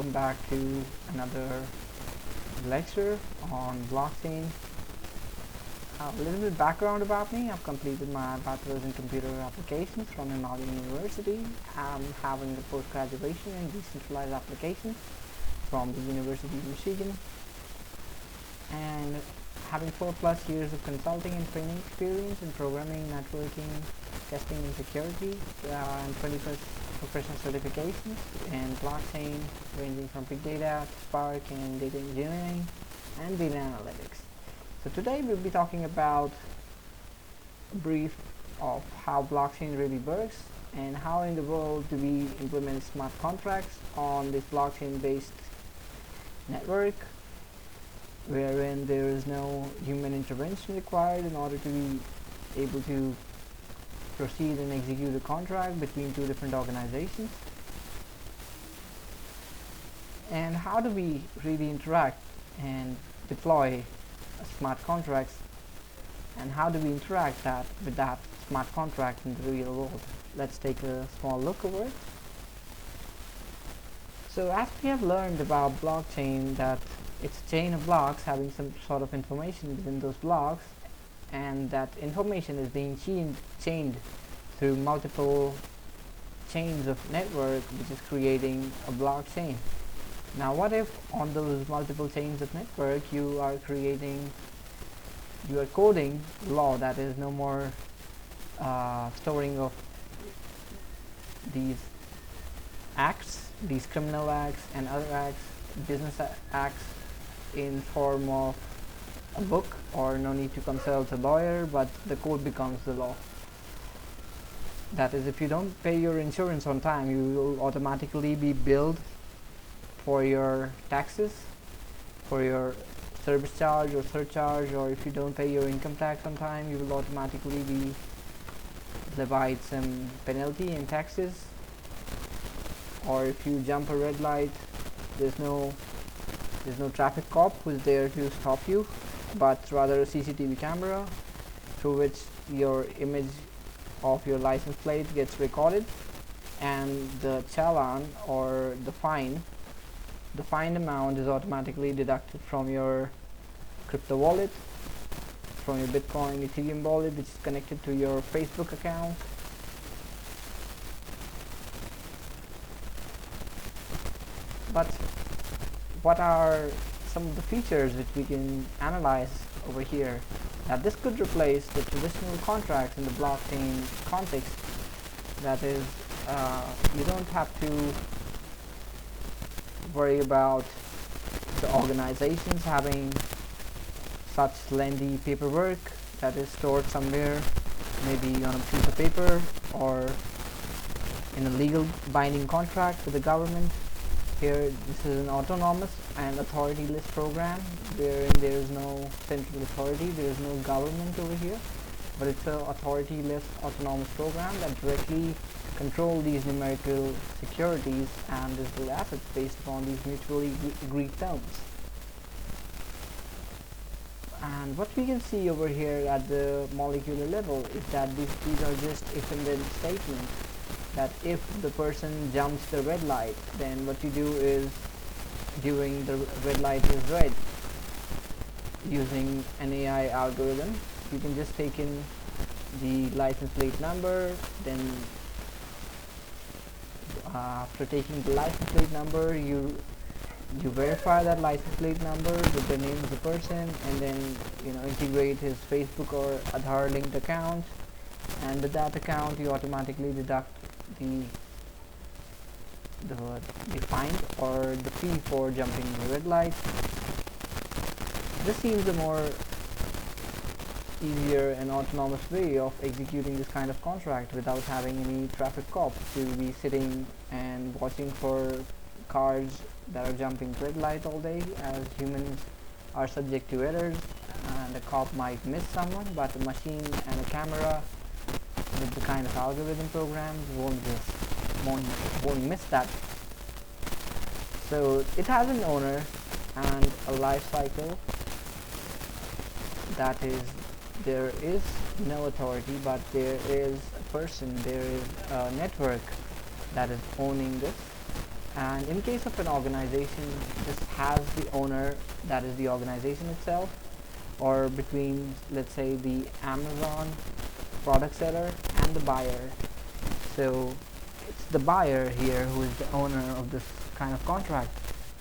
welcome back to another lecture on blockchain. A little bit background about me. I've completed my bachelor's in computer applications from Northern University. I'm having a post-graduation in Decentralized Application from the University of Michigan, and having 4+ years of consulting and training experience in programming, networking, testing and security, and 20+ professional certifications in blockchain ranging from big data to Spark and data engineering and data analytics. So today we'll be talking about a brief of how blockchain really works and how in the world do we implement smart contracts on this blockchain based network, wherein there is no human intervention required in order to be able to proceed and execute a contract between two different organizations. And how do we really interact and deploy smart contracts, and how do we interact with that smart contract in the real world? Let's take a small look over it. So as we have learned about blockchain, that it's a chain of blocks having some sort of information within those blocks, and that information is being chained through multiple chains of network, which is creating a blockchain. Now what if on those multiple chains of network you are coding law that is no more storing of these acts, these criminal acts and other acts, business acts, in form of a book, or no need to consult a lawyer, but the code becomes the law. That is, if you don't pay your insurance on time, you will automatically be billed for your taxes, for your service charge or surcharge, or if you don't pay your income tax on time, you will automatically be levied some penalty and taxes. Or if you jump a red light, there's no traffic cop who's there to stop you, but rather a CCTV camera through which your image of your license plate gets recorded, and the challan or the fine amount is automatically deducted from your crypto wallet, from your Bitcoin Ethereum wallet, which is connected to your Facebook account. But what are some of the features which we can analyze over here? That this could replace the traditional contracts in the blockchain context. That is, you don't have to worry about the organizations having such lengthy paperwork that is stored somewhere, maybe on a piece of paper or in a legal binding contract with the government. Here, this is an autonomous and authority-less program, wherein there is no central authority, there is no government over here, but it's an authority-less autonomous program that directly control these numerical securities and digital assets based upon these mutually agreed terms. And what we can see over here at the molecular level is that these are just if and then statements. That if the person jumps the red light, then what you do is, during the red light is red, using an AI algorithm, you can just take in the license plate number, then after taking the license plate number, you verify that license plate number with the name of the person, and then integrate his Facebook or Aadhaar linked account, and with that account you automatically deduct the fine or the fee for jumping the red light. This seems a more easier and autonomous way of executing this kind of contract without having any traffic cops to be sitting and watching for cars that are jumping red light all day, as humans are subject to errors and a cop might miss someone, but a machine and a camera with the kind of algorithm programs won't miss that. So it has an owner and a life cycle. That is, there is no authority, but there is a person, there is a network that is owning this, And in case of an organization, this has the owner, that is the organization itself, or between, let's say, the Amazon product seller and the buyer. So it's the buyer here who is the owner of this kind of contract.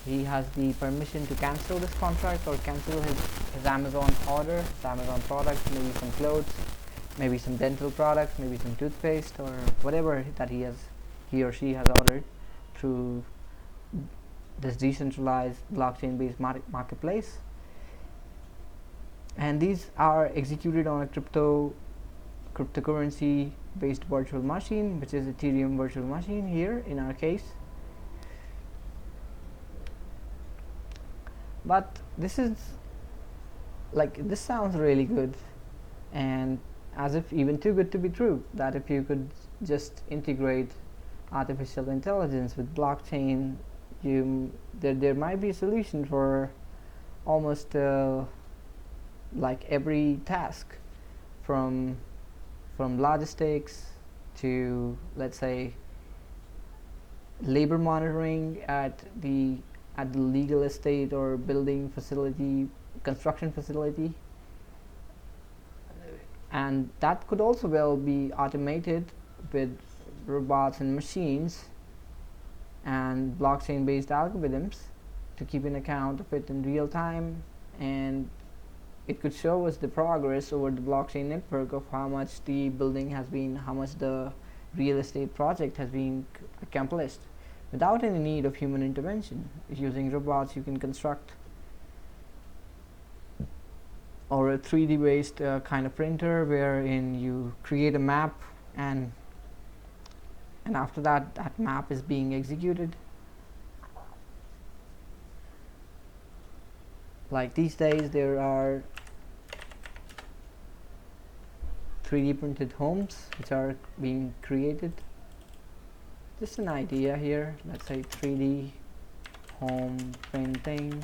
He has the permission to cancel this contract or cancel his Amazon order, his Amazon products, maybe some clothes, maybe some dental products, maybe some toothpaste, or whatever that he or she has ordered through this decentralized blockchain-based marketplace. And these are executed on a cryptocurrency based virtual machine, which is Ethereum virtual machine here in our case. But this sounds really good, and as if even too good to be true, that if you could just integrate artificial intelligence with blockchain, there might be a solution for almost like every task, from logistics to, let's say, labor monitoring at the legal estate or building facility, construction facility. And that could also well be automated with robots and machines and blockchain based algorithms to keep an account of it in real time, and it could show us the progress over the blockchain network of how much the building has been, how much the real estate project has been accomplished without any need of human intervention. Using robots, you can construct, or a 3D based kind of printer wherein you create a map, and after that map is being executed. Like these days there are 3D printed homes which are being created. Just an idea here, let's say 3D home printing.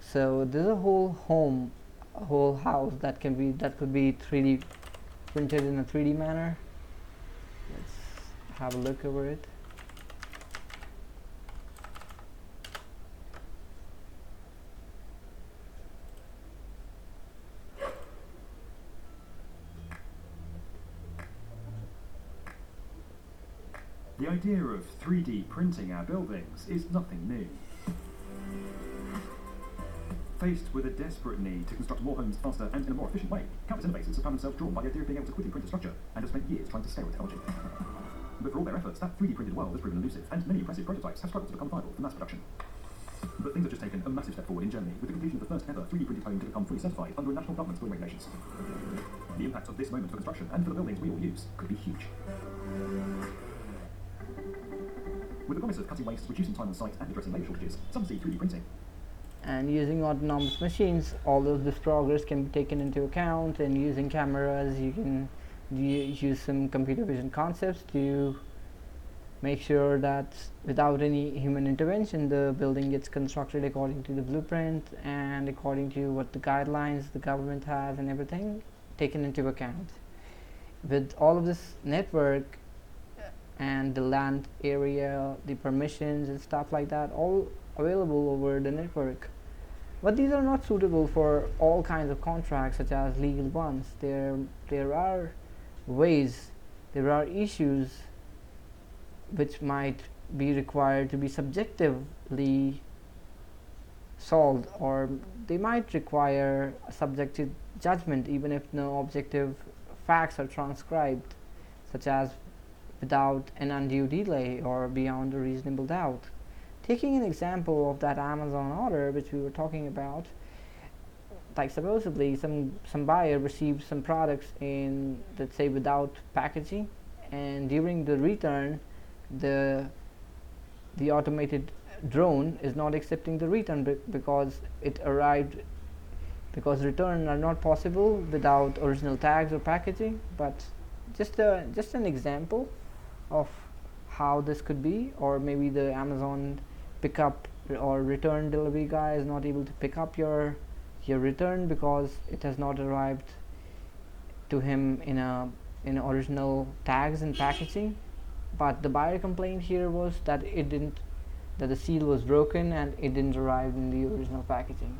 So there's a whole home, a whole house that could be 3D printed in a 3D manner. Let's have a look over it. The idea of 3D printing our buildings is nothing new. Faced with a desperate need to construct more homes faster and in a more efficient way, countless innovators have found themselves drawn by the idea of being able to quickly print a structure, and have spent years trying to scale technology. But for all their efforts, that 3D printed world has proven elusive, and many impressive prototypes have struggled to become viable for mass production. But things have just taken a massive step forward in Germany, with the completion of the first ever 3D printed home to become fully certified under a national government's building regulations. The impact of this moment for construction and for the buildings we all use could be huge. With the promise of cutting waste, reducing time on site, and addressing labour shortages, some see 3D printing. And using autonomous machines, all of this progress can be taken into account, and using cameras, you can use some computer vision concepts to make sure that without any human intervention, the building gets constructed according to the blueprint and according to what the guidelines the government has, and everything taken into account. With all of this network and the land area, the permissions and stuff like that, all available over the network. But these are not suitable for all kinds of contracts, such as legal ones. There are ways, there are issues which might be required to be subjectively solved, or they might require a subjective judgment even if no objective facts are transcribed, such as without an undue delay or beyond a reasonable doubt. Taking an example of that Amazon order which we were talking about, like supposedly some buyer received some products in, let's say, without packaging, and during the return the automated drone is not accepting the return because it arrived, because return are not possible without original tags or packaging. But just an example of how this could be. Or maybe the Amazon pickup or return delivery guy is not able to pick up your here returned because it has not arrived to him in original tags and packaging. But the buyer complaint here was that that the seal was broken and it didn't arrive in the original packaging.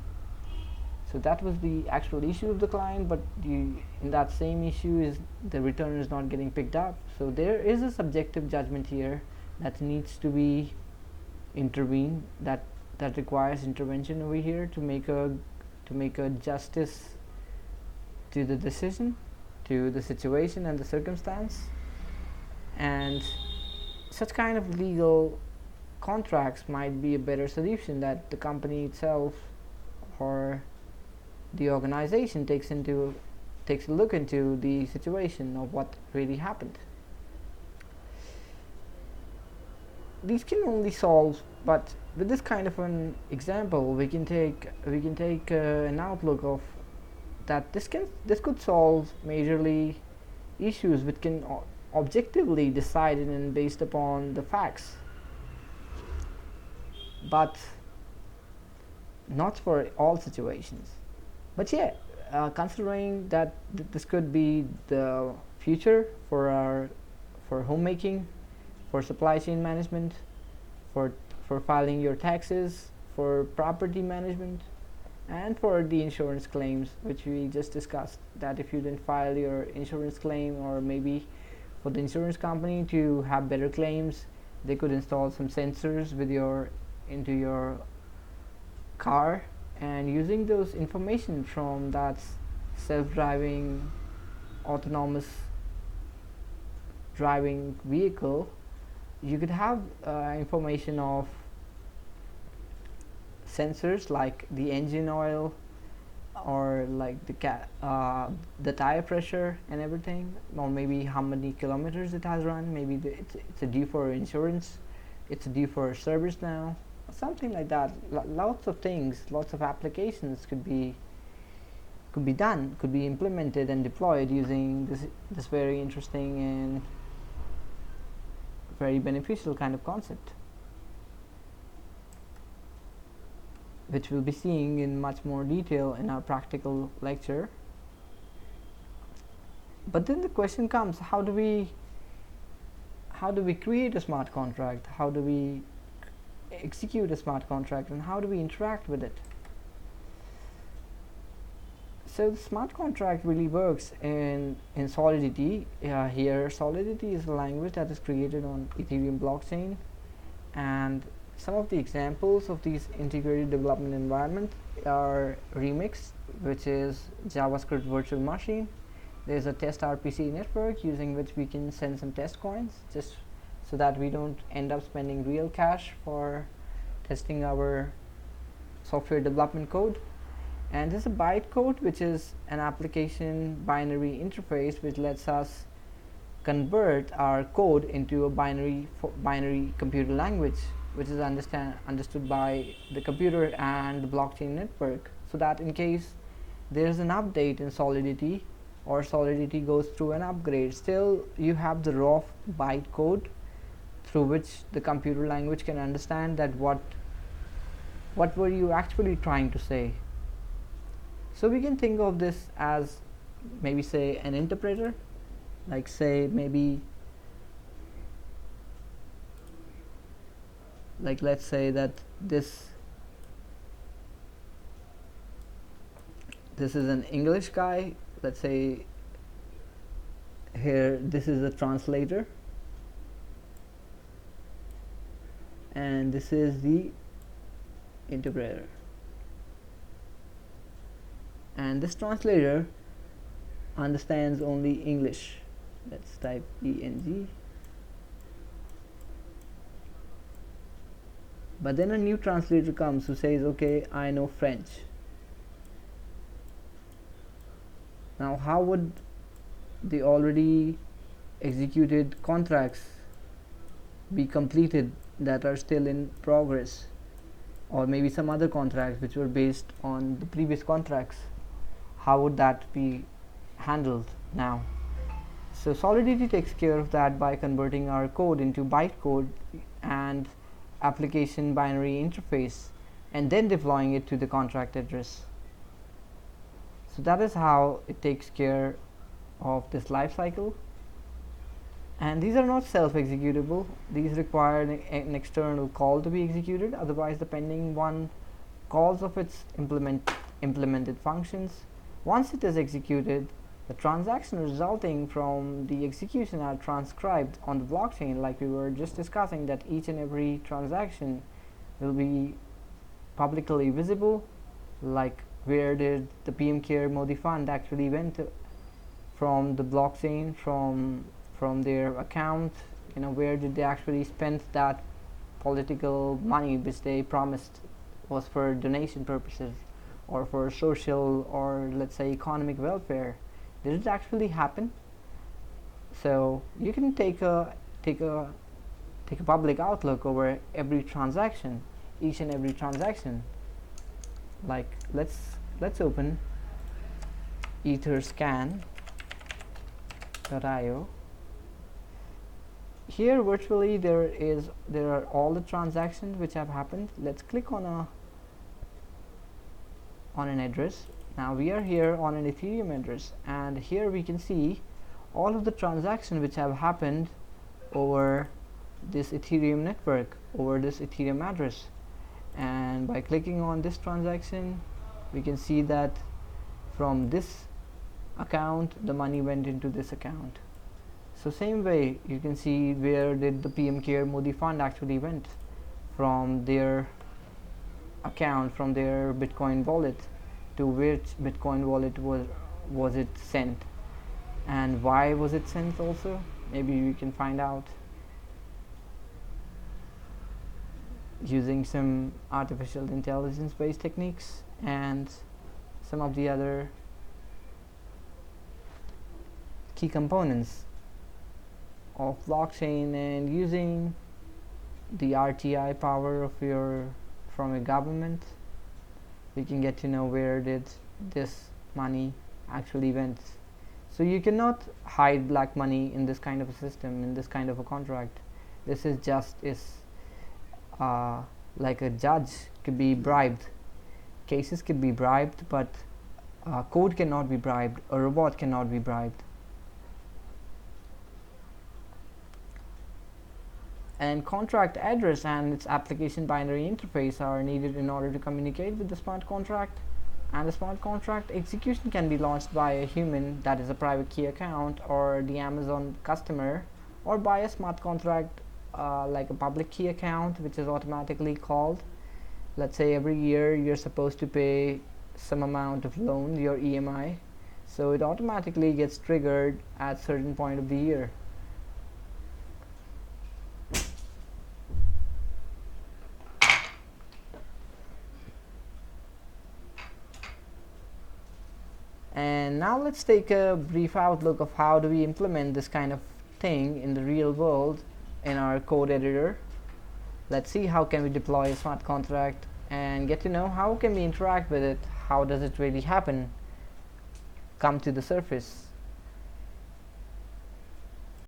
So that was the actual issue of the client, but in that same issue is the return is not getting picked up. So there is a subjective judgment here that needs to be intervened, that requires intervention over here to make a justice to the decision, to the situation and the circumstance. And such kind of legal contracts might be a better solution, that the company itself or the organization takes a look into the situation of what really happened. These can only solve, but with this kind of an example, we can take an outlook of that this could solve majorly issues which can objectively decided and based upon the facts, but not for all situations. But yeah, considering that this could be the future for homemaking, for supply chain management, for filing your taxes, for property management, and for the insurance claims, which we just discussed, that if you didn't file your insurance claim, or maybe for the insurance company to have better claims, they could install some sensors into your car, and using those information from that self-driving autonomous driving vehicle, you could have information of sensors like the engine oil, or like the tire pressure and everything, or maybe how many kilometers it has run, maybe it's a due for insurance, it's due for service now, something like that. Lots of things, lots of applications could be implemented and deployed using this very interesting and very beneficial kind of concept, which we'll be seeing in much more detail in our practical lecture. But then the question comes, how do we create a smart contract, how do we execute a smart contract, and how do we interact with it? So the smart contract really works in Solidity. Here Solidity is a language that is created on Ethereum blockchain, and some of the examples of these integrated development environment are Remix, which is JavaScript virtual machine. There's a test RPC network using which we can send some test coins, just so that we don't end up spending real cash for testing our software development code. And there's a bytecode, which is an application binary interface which lets us convert our code into a binary computer language, which is understood by the computer and the blockchain network, so that in case there's an update in Solidity, or Solidity goes through an upgrade, still you have the raw bytecode through which the computer language can understand that what were you actually trying to say. So we can think of this as maybe say an interpreter, like say maybe like let's say that this is an English guy. Let's say here this is a translator, and this is the interpreter, and this translator understands only English. Let's type ENG. But then a new translator comes who says, okay, I know French. Now how would the already executed contracts be completed that are still in progress, or maybe some other contracts which were based on the previous contracts? How would that be handled now? So Solidity takes care of that by converting our code into bytecode and application binary interface, and then deploying it to the contract address. So that is how it takes care of this life cycle. And these are not self-executable. These require an external call to be executed. Otherwise, the pending one calls of its implemented functions. Once it is executed, the transaction resulting from the execution are transcribed on the blockchain, like we were just discussing, that each and every transaction will be publicly visible, like where did the PM Care Modi fund actually went from the blockchain, from their account, where did they actually spend that political money which they promised was for donation purposes or for social or let's say economic welfare. Did it actually happen? So you can take a public outlook over every transaction, each and every transaction. Like let's open etherscan.io. Here virtually there are all the transactions which have happened. Let's click on an address. Now we are here on an Ethereum address, and here we can see all of the transactions which have happened over this Ethereum network, over this Ethereum address. And by clicking on this transaction, we can see that from this account the money went into this account. So same way you can see where did the PM Care Modi fund actually went from their account, from their Bitcoin wallet, to which Bitcoin wallet was it sent, and why was it sent also. Maybe we can find out using some artificial intelligence based techniques and some of the other key components of blockchain, and using the RTI power from a government, we can get to know where did this money actually went. So you cannot hide black money in this kind of a system, in this kind of a contract. This is just like a judge could be bribed, cases could be bribed, but code cannot be bribed, a robot cannot be bribed. And contract address and its application binary interface are needed in order to communicate with the smart contract. And the smart contract execution can be launched by a human, that is a private key account, or the Amazon customer, or by a smart contract like a public key account, which is automatically called. Let's say every year you're supposed to pay some amount of loan, your EMI, so it automatically gets triggered at certain point of the year. And now let's take a brief outlook of how do we implement this kind of thing in the real world in our code editor. Let's see how can we deploy a smart contract and get to know how can we interact with it, how does it really happen, come to the surface.